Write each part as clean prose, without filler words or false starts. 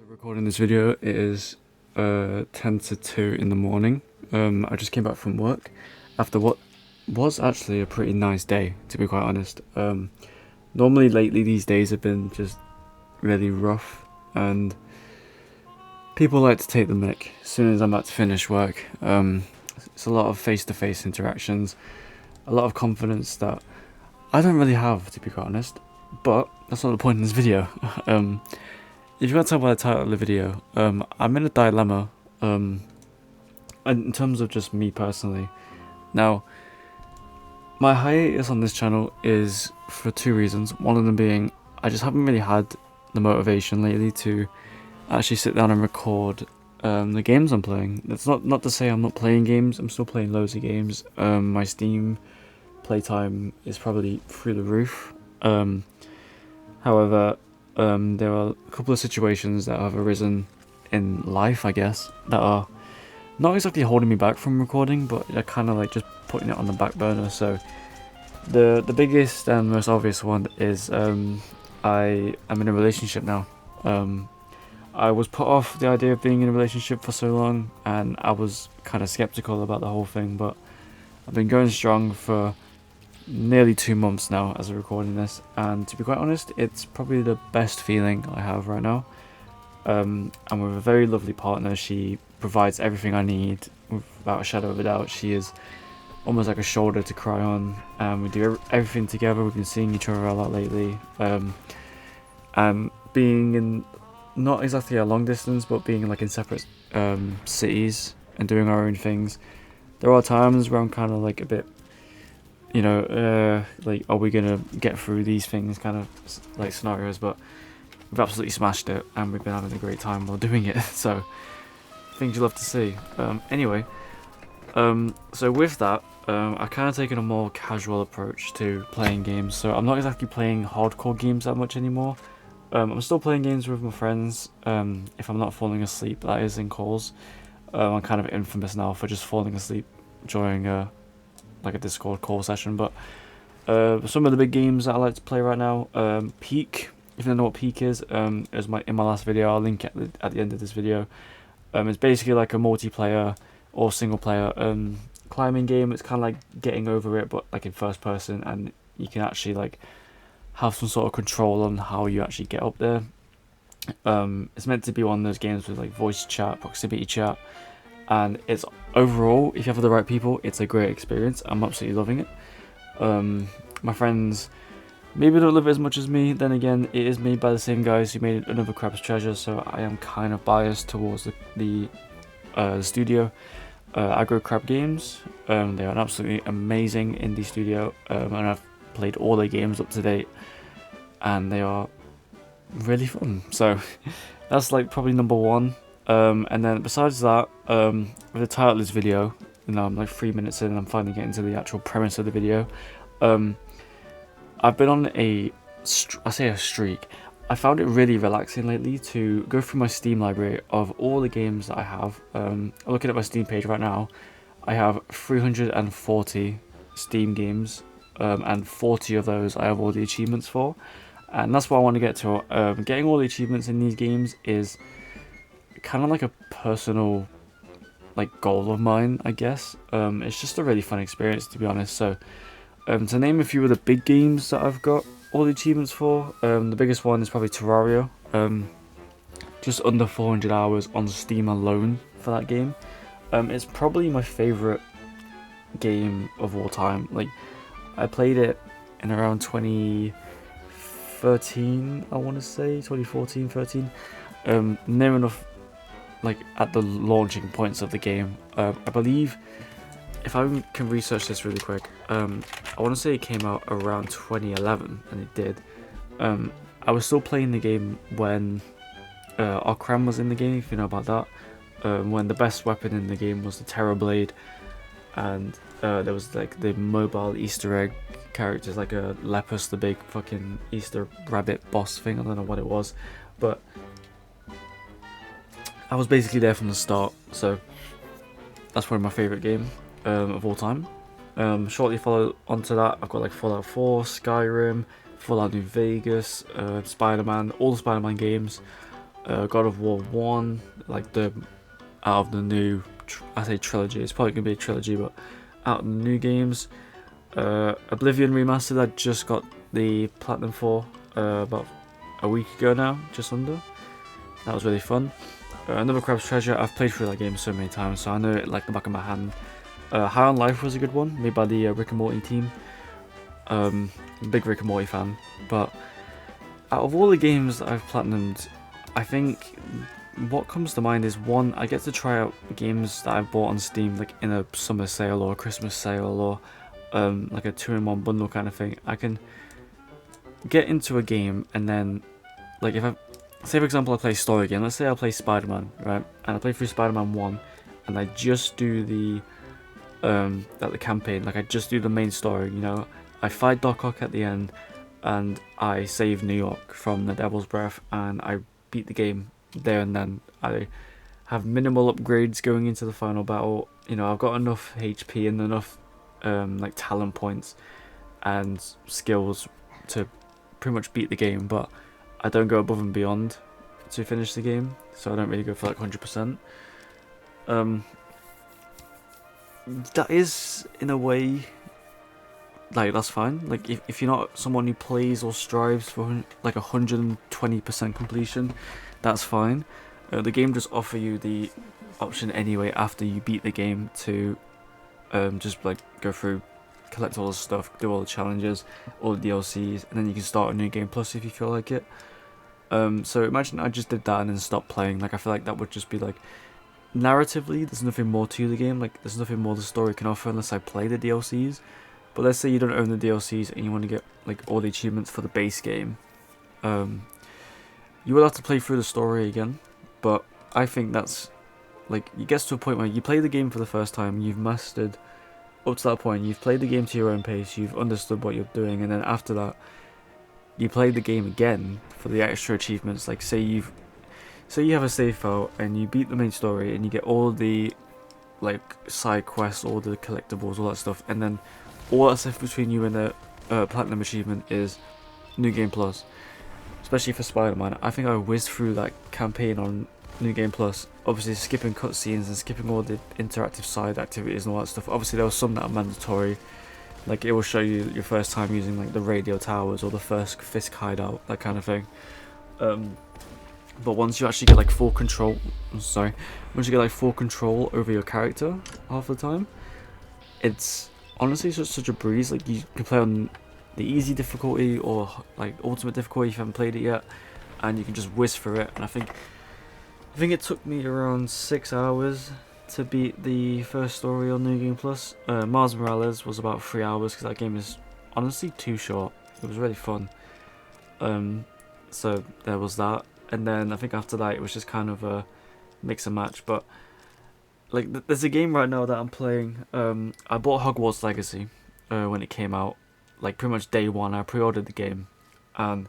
Recording this video, it is 10 to 2 in the morning. I just came back from work after what was actually a pretty nice day, to be quite honest. Normally lately these days have been just really rough, and people like to take the mick as soon as I'm about to finish work. It's a lot of face-to-face interactions, a lot of confidence that I don't really have, to be quite honest, but that's not the point in this video. If you want to tell by the title of the video, I'm in a dilemma, in terms of just me personally. Now, my hiatus on this channel is for two reasons. One of them being, I just haven't really had the motivation lately to actually sit down and record the games I'm playing. That's not to say I'm not playing games, I'm still playing loads of games. My Steam playtime is probably through the roof. However, there are a couple of situations that have arisen in life, I guess, that are not exactly holding me back from recording, but they're kind of like just putting it on the back burner. So the biggest and most obvious one is I am in a relationship now. I was put off the idea of being in a relationship for so long, and I was kind of skeptical about the whole thing, but I've been going strong for nearly 2 months now as I'm recording this, and to be quite honest, it's probably the best feeling I have right now. I'm with a very lovely partner. She provides everything I need without a shadow of a doubt. She is almost like a shoulder to cry on, and we do everything together. We've been seeing each other a lot lately, and being in not exactly a long distance, but being like in separate cities and doing our own things. There are times where I'm kind of like a bit, like, are we gonna get through these things kind of like scenarios, but we've absolutely smashed it and we've been having a great time while doing it. So things you love to see. Anyway, so with that, I've kind of taken a more casual approach to playing games. So I'm not exactly playing hardcore games that much anymore. I'm still playing games with my friends, if I'm not falling asleep, that is, in calls. I'm kind of infamous now for just falling asleep during like a Discord call session, but some of the big games that I like to play right now, Peak. If you don't know what Peak is in my last video, I'll link it at the end of this video. It's basically like a multiplayer or single player climbing game. It's kind of like Getting Over It, but like in first person, and you can actually like have some sort of control on how you actually get up there. It's meant to be one of those games with like voice chat, proximity chat, and it's overall, if you have the right people, it's a great experience. I'm absolutely loving it. My friends maybe don't love it as much as me. Then again, it is made by the same guys who made Another Crab's Treasure, so I am kind of biased towards the studio. Aggro Crab Games. They are an absolutely amazing indie studio, and I've played all their games up to date, and they are really fun. So that's like probably number one. And then besides that, with the title of this video, I'm like 3 minutes in and I'm finally getting to the actual premise of the video. I've been on I say a streak. I found it really relaxing lately to go through my Steam library of all the games that I have. I'm looking at my Steam page right now. I have 340 Steam games, and 40 of those I have all the achievements for, and that's what I want to get to. Getting all the achievements in these games is kind of like a personal like goal of mine, I guess. It's just a really fun experience, to be honest. So to name a few of the big games that I've got all the achievements for, the biggest one is probably Terraria. Just under 400 hours on Steam alone for that game. It's probably my favorite game of all time. Like, I played it in around 2013, I want to say 2014, 13. Near enough like at the launching points of the game. I believe, if I can research this really quick, I want to say it came out around 2011, and it did. I was still playing the game when Okram was in the game, if you know about that. When the best weapon in the game was the Terror Blade, and there was like the mobile Easter egg characters, like a Lepus, the big fucking Easter rabbit boss thing. I don't know what it was, but I was basically there from the start, so that's probably my favourite game of all time. Shortly follow onto that, I've got like Fallout 4, Skyrim, Fallout New Vegas, Spider-Man, all the Spider-Man games, God of War 1, like the out of the new, I say trilogy, it's probably going to be a trilogy, but out of the new games. Oblivion Remastered, I just got the Platinum for about a week ago now, just under. That was really fun. Another Crab's Treasure, I've played through that game so many times, so I know it like the back of my hand. High on Life was a good one, made by the Rick and Morty team. Big Rick and Morty fan, but out of all the games that I've platinumed, I think what comes to mind is one, I get to try out games that I've bought on Steam, like in a summer sale or a Christmas sale or like a 2-in-1 bundle kind of thing. I can get into a game and then, like if I, say for example I play a story game, let's say I play Spider-Man, right, and I play through Spider-Man 1 and I just do the campaign, like I just do the main story, you know, I fight Doc Ock at the end and I save New York from the Devil's Breath and I beat the game there and then. I have minimal upgrades going into the final battle, you know, I've got enough HP and enough like talent points and skills to pretty much beat the game, but I don't go above and beyond to finish the game, so I don't really go for like 100%. That is, in a way, like, that's fine. Like, if you're not someone who plays or strives for like 120% completion, that's fine. The game does offer you the option anyway after you beat the game to just like go through, collect all the stuff, do all the challenges, all the DLCs, and then you can start a new game plus if you feel like it. So imagine I just did that and then stopped playing. Like, I feel like that would just be like, narratively there's nothing more to the game, like there's nothing more the story can offer unless I play the DLCs. But let's say you don't own the DLCs and you want to get like all the achievements for the base game, you will have to play through the story again. But I think that's like, it gets to a point where you play the game for the first time, you've mastered up to that point, you've played the game to your own pace, you've understood what you're doing, and then after that you play the game again for the extra achievements. Like say you have a save file and you beat the main story and you get all the like side quests, all the collectibles, all that stuff, and then all that's left between you and the platinum achievement is New Game Plus. Especially for Spider-Man, I think I whizzed through that campaign on New Game Plus, obviously skipping cutscenes and skipping all the interactive side activities and all that stuff. Obviously there was some that are mandatory, like it will show you your first time using like the radio towers or the first Fisk hideout, that kind of thing. But once you actually get like full control, once you get like full control over your character half the time, it's honestly such a breeze. Like you can play on the easy difficulty or like ultimate difficulty if you haven't played it yet, and you can just whiz through it. And I think it took me around 6 hours to beat the first story on New Game Plus. Miles Morales was about 3 hours because that game is honestly too short. It was really fun. So there was that, and then I think after that it was just kind of a mix and match. But like there's a game right now that I'm playing. I bought Hogwarts Legacy when it came out, like pretty much day one. I pre-ordered the game, and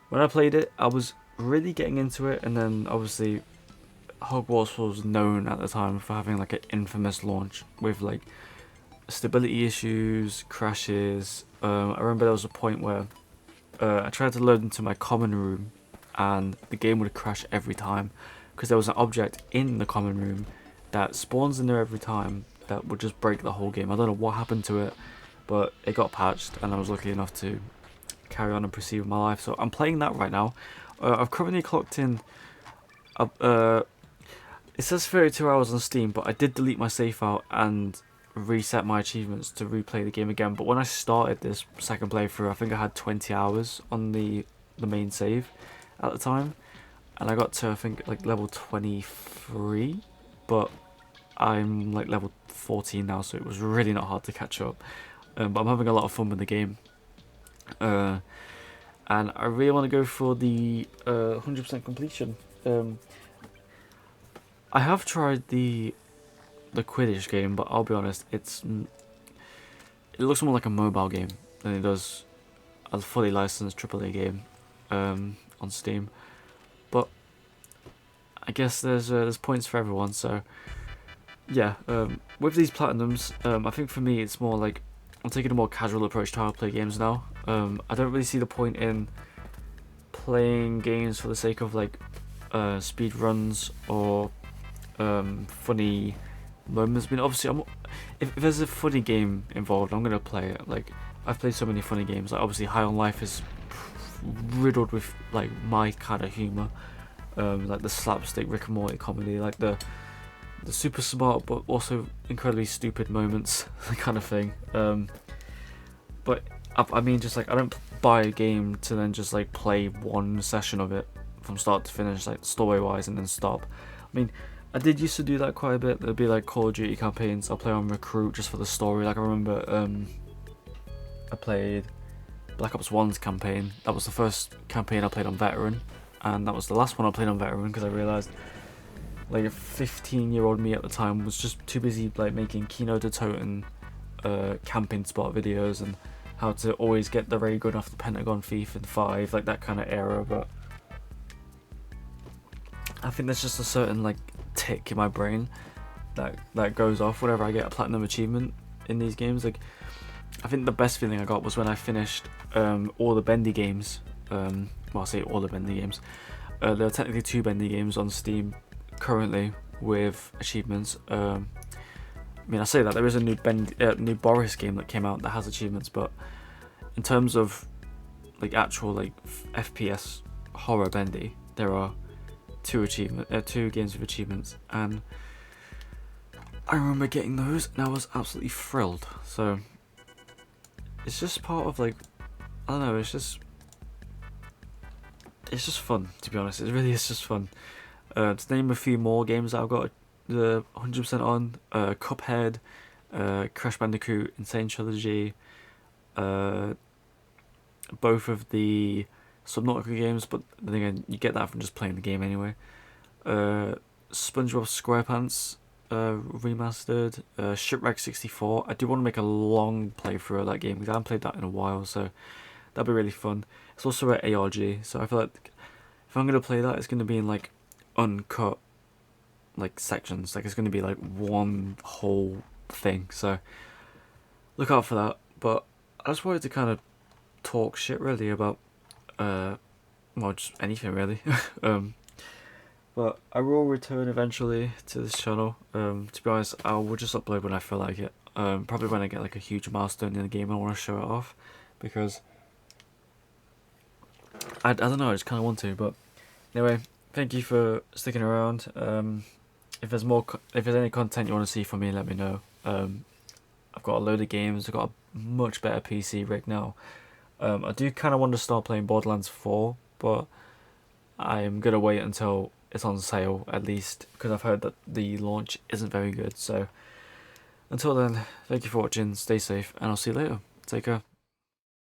when I played it I was really getting into it, and then obviously Hogwarts was known at the time for having like an infamous launch with like stability issues, crashes. I remember there was a point where I tried to load into my common room and the game would crash every time because there was an object in the common room that spawns in there every time that would just break the whole game. I don't know what happened to it, but it got patched and I was lucky enough to carry on and proceed with my life. So I'm playing that right now. I've currently clocked in it says 32 hours on Steam, but I did delete my save file and reset my achievements to replay the game again. But when I started this second playthrough, I think I had 20 hours on the main save at the time, and I got to I think like level 23, but I'm like level 14 now, so it was really not hard to catch up. But I'm having a lot of fun with the game, and I really want to go for the 100% completion. I have tried the Quidditch game, but I'll be honest, it looks more like a mobile game than it does a fully licensed AAA game on Steam. But I guess there's points for everyone. So yeah, with these platinums, I think for me it's more like I'm taking a more casual approach to how I play games now. I don't really see the point in playing games for the sake of like speed runs or funny moments. I mean, obviously, if there's a funny game involved, I'm gonna play it. Like, I've played so many funny games. Like, obviously, High on Life is riddled with like my kind of humor, like the slapstick Rick and Morty comedy, like the super smart but also incredibly stupid moments, kind of thing. But I mean, just like, I don't buy a game to then just like play one session of it from start to finish, like story wise, and then stop. I mean, I did used to do that quite a bit. There'd be like Call of Duty campaigns. I'll play on Recruit just for the story. Like, I remember I played Black Ops 1's campaign. That was the first campaign I played on Veteran, and that was the last one I played on Veteran because I realised like a 15-year-old me at the time was just too busy like making Kino de Toten camping spot videos and how to always get the ray gun off the Pentagon Thief in 5, like that kind of era. But I think there's just a certain like tick in my brain that goes off whenever I get a platinum achievement in these games. Like, I think the best feeling I got was when I finished all the Bendy games. Well, I say all the Bendy games. There are technically 2 Bendy games on Steam currently with achievements. I mean, I say that there is a new Boris game that came out that has achievements, but in terms of like actual like FPS horror Bendy, there are 2 games with achievements, and I remember getting those and I was absolutely thrilled. So it's just part of like, I don't know, it's just fun, to be honest. It really is just fun. To name a few more games that I've got the 100% on: Cuphead, Crash Bandicoot Insane Trilogy, both of the Subnautica games, but then again, you get that from just playing the game anyway. SpongeBob SquarePants remastered, Shipwreck 64. I do want to make a long playthrough of that game because I haven't played that in a while, so that'd be really fun. It's also at ARG, so I feel like if I'm gonna play that, it's gonna be in like uncut like sections. Like, it's gonna be like one whole thing, so look out for that. But I just wanted to kind of talk shit really about well, just anything really. But I will return eventually to this channel. To be honest, I will just upload when I feel like it. Probably when I get like a huge milestone in the game and I want to show it off, because I don't know, I just kind of want to. But anyway, thank you for sticking around. If there's any content you want to see from me, let me know. I've got a load of games. I've got a much better PC rig now. I do kind of want to start playing Borderlands 4, but I'm gonna wait until it's on sale at least, because I've heard that the launch isn't very good. So until then, thank you for watching, stay safe, and I'll see you later. Take care.